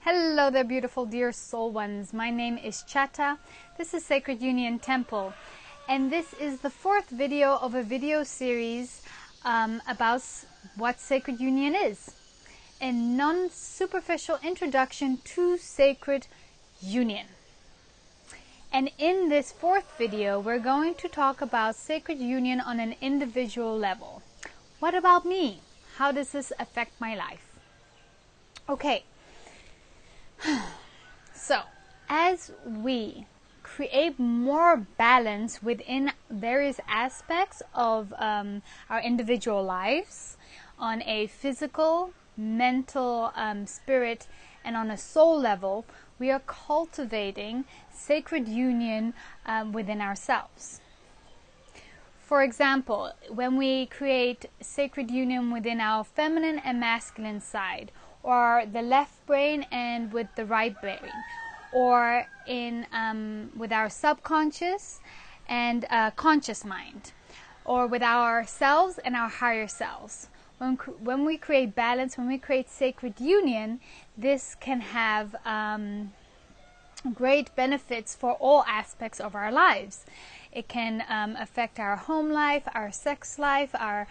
Hello there, beautiful dear soul ones. My name is Chata. This is Sacred Union Temple, and this is the fourth video of a video series about what Sacred Union is. A non-superficial introduction to Sacred Union. And in this fourth video, we're going to talk about Sacred Union on an individual level. What about me? How does this affect my life? Okay. So, as we create more balance within various aspects of our individual lives, on a physical, mental, spirit, and on a soul level, we are cultivating sacred union within ourselves. For example, when we create sacred union within our feminine and masculine side, or the left brain and with the right brain, or in with our subconscious and conscious mind, or with ourselves and our higher selves. When we create balance, when we create sacred union, this can have great benefits for all aspects of our lives. It can affect our home life, our sex life, our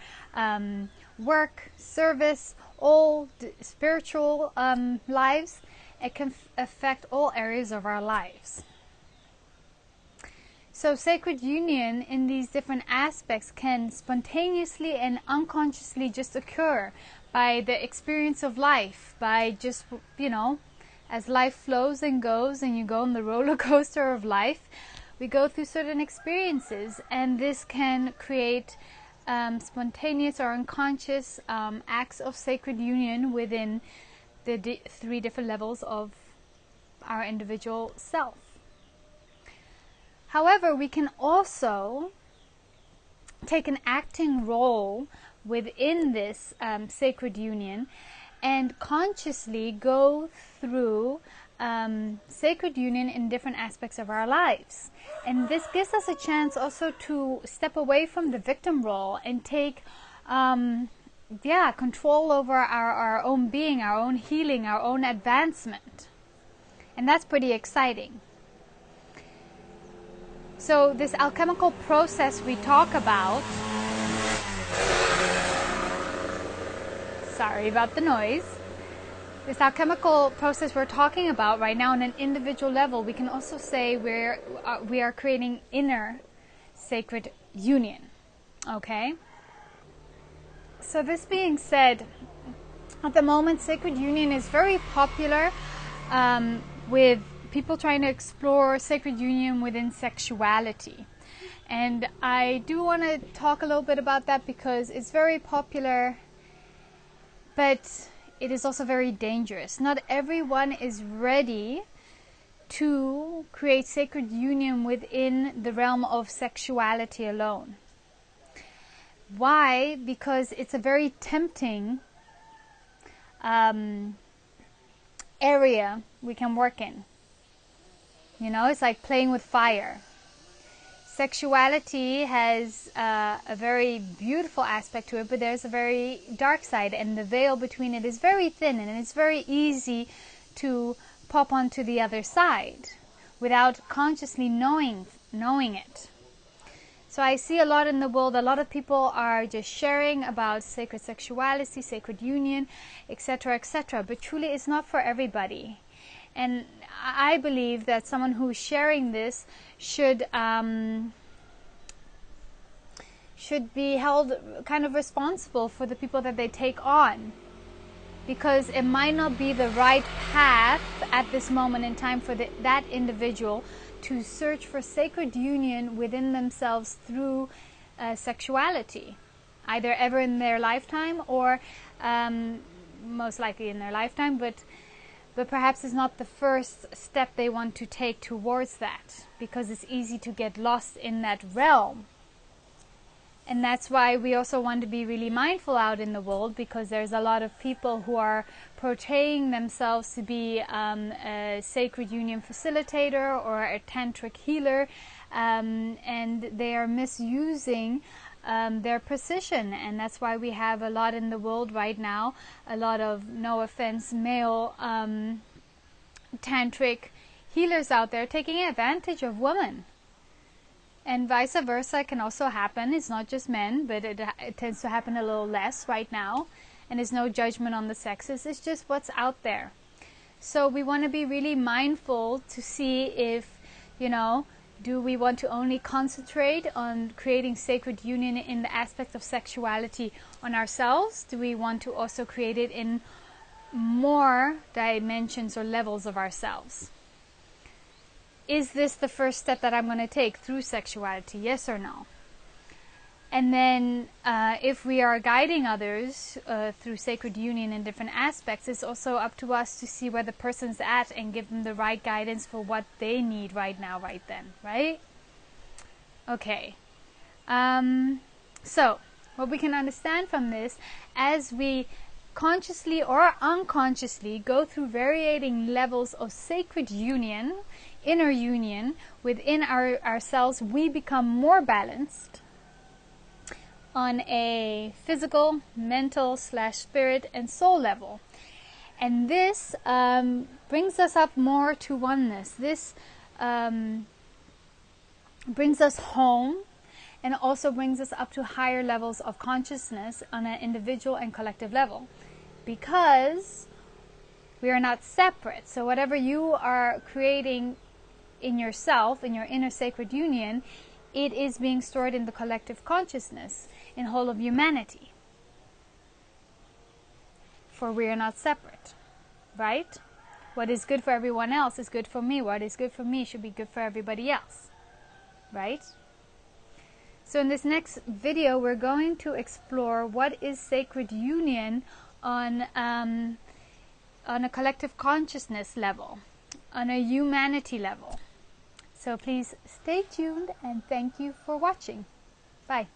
work, service, all spiritual lives. It can affect all areas of our lives. So sacred union in these different aspects can spontaneously and unconsciously just occur by the experience of life, by just, as life flows and goes and you go on the roller coaster of life, we go through certain experiences, and this can create spontaneous or unconscious acts of sacred union within the three different levels of our individual self. However, we can also take an acting role within this sacred union and consciously go through sacred union in different aspects of our lives. And this gives us a chance also to step away from the victim role and take control over our own being, our own healing, our own advancement. And that's pretty exciting. So this alchemical process we talk about, sorry about the noise, this alchemical process we're talking about right now on an individual level, we can also say we are creating inner sacred union. Okay? So this being said, at the moment sacred union is very popular with people trying to explore sacred union within sexuality. And I do want to talk a little bit about that because it's very popular, but it is also very dangerous. Not everyone is ready to create sacred union within the realm of sexuality alone. Why? Because it's a very tempting area we can work in. It's like playing with fire. Sexuality has a very beautiful aspect to it, but there's a very dark side, and the veil between it is very thin, and it's very easy to pop onto the other side without consciously knowing it. So I see a lot in the world, a lot of people are just sharing about sacred sexuality, sacred union, etc., etc., but truly it's not for everybody. And I believe that someone who's sharing this should be held kind of responsible for the people that they take on, because it might not be the right path at this moment in time for that individual to search for sacred union within themselves through sexuality, either ever in their lifetime or most likely in their lifetime, but perhaps it's not the first step they want to take towards that, because it's easy to get lost in that realm. And that's why we also want to be really mindful out in the world, because there's a lot of people who are portraying themselves to be a sacred union facilitator or a tantric healer, and they are misusing their position. And that's why we have a lot in the world right now, a lot of, no offense, male tantric healers out there taking advantage of women. And vice versa, it can also happen. It's not just men, but it tends to happen a little less right now. And there's no judgment on the sexes. It's just what's out there. So we want to be really mindful to see if, do we want to only concentrate on creating sacred union in the aspect of sexuality on ourselves? Do we want to also create it in more dimensions or levels of ourselves? Is this the first step that I'm going to take through sexuality? Yes or no? And then if we are guiding others through sacred union in different aspects, it's also up to us to see where the person's at and give them the right guidance for what they need right now, right then, right? Okay. So what we can understand from this, as we consciously or unconsciously go through varying levels of sacred union, inner union within ourselves, we become more balanced on a physical, mental / spirit and soul level. And this brings us up more to oneness. This brings us home, and also brings us up to higher levels of consciousness on an individual and collective level, because we are not separate. So whatever you are creating in yourself, in your inner sacred union, it is being stored in the collective consciousness, in whole of humanity. For we are not separate, right? What is good for everyone else is good for me. What is good for me should be good for everybody else, right? So in this next video, we're going to explore what is sacred union on a collective consciousness level, on a humanity level. So please stay tuned, and thank you for watching. Bye.